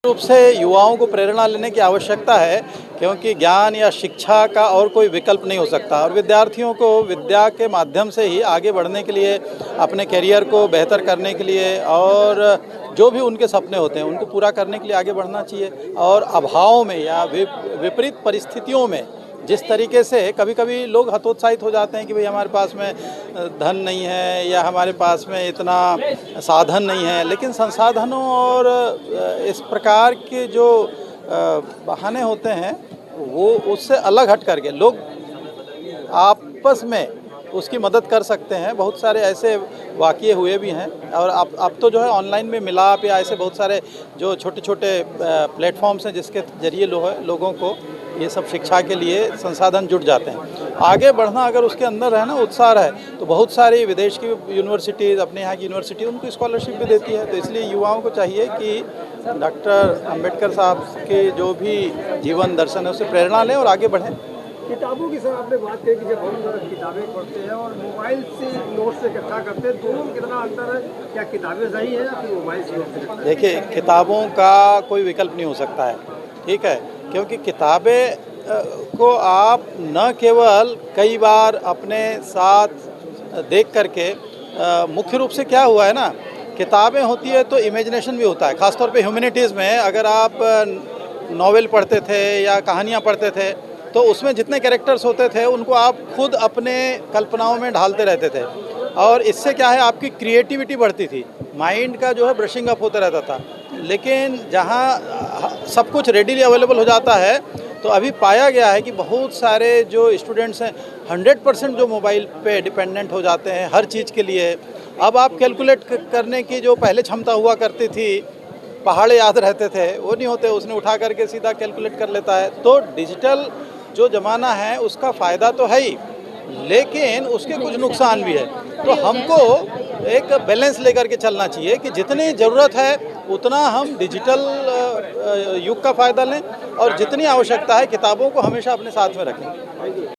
रूप से युवाओं को प्रेरणा लेने की आवश्यकता है, क्योंकि ज्ञान या शिक्षा का और कोई विकल्प नहीं हो सकता और विद्यार्थियों को विद्या के माध्यम से ही आगे बढ़ने के लिए, अपने करियर को बेहतर करने के लिए और जो भी उनके सपने होते हैं उनको पूरा करने के लिए आगे बढ़ना चाहिए। और अभाव में या विपरीत परिस्थितियों में जिस तरीके से कभी कभी लोग हतोत्साहित हो जाते हैं कि भाई हमारे पास में धन नहीं है या हमारे पास में इतना साधन नहीं है, लेकिन संसाधनों और इस प्रकार के जो बहाने होते हैं वो उससे अलग हट करके लोग आपस में उसकी मदद कर सकते हैं। बहुत सारे ऐसे वाक़ये हुए भी हैं और अब तो जो है ऑनलाइन में मिलाप या ऐसे बहुत सारे जो छोटे छोटे प्लेटफॉर्म्स हैं जिसके ज़रिए लोगों को ये सब शिक्षा के लिए संसाधन जुट जाते हैं। आगे बढ़ना अगर उसके अंदर है ना उत्साह है, तो बहुत सारी विदेश की यूनिवर्सिटीज़, अपने यहाँ की यूनिवर्सिटी उनको स्कॉलरशिप भी देती है। तो इसलिए युवाओं को चाहिए कि डॉक्टर अम्बेडकर साहब के जो भी जीवन दर्शन है उससे प्रेरणा लें और आगे बढ़ें। किताबों की सर आपने बात की कि जब हम किताबें पढ़ते हैं और मोबाइल से नोट्स इकट्ठा करते हैं, दोनों में कितना अंतर है? क्या किताबें सही है या फिर मोबाइल से नोट्स? देखिए, किताबों का कोई विकल्प नहीं हो सकता है, ठीक है, क्योंकि किताबें को आप न केवल कई बार अपने साथ देख करके मुख्य रूप से क्या हुआ है ना, किताबें होती है तो इमेजिनेशन भी होता है। ख़ासतौर पे ह्यूमैनिटीज़ में अगर आप नॉवेल पढ़ते थे या कहानियाँ पढ़ते थे तो उसमें जितने कैरेक्टर्स होते थे उनको आप खुद अपने कल्पनाओं में ढालते रहते थे और इससे क्या है आपकी क्रिएटिविटी बढ़ती थी, माइंड का जो है ब्रशिंग अप होता रहता था। लेकिन जहाँ सब कुछ रेडीली अवेलेबल हो जाता है तो अभी पाया गया है कि बहुत सारे जो स्टूडेंट्स हैं 100% जो मोबाइल पे डिपेंडेंट हो जाते हैं हर चीज़ के लिए। अब आप कैलकुलेट करने की जो पहले क्षमता हुआ करती थी, पहाड़ याद रहते थे, वो नहीं होते, उसने उठा करके सीधा कैलकुलेट कर लेता है। तो डिजिटल जो ज़माना है उसका फ़ायदा तो है ही, लेकिन उसके कुछ नुकसान भी है। तो हमको एक बैलेंस लेकर के चलना चाहिए कि जितनी ज़रूरत है उतना हम डिजिटल युग का फ़ायदा लें और जितनी आवश्यकता है किताबों को हमेशा अपने साथ में रखें।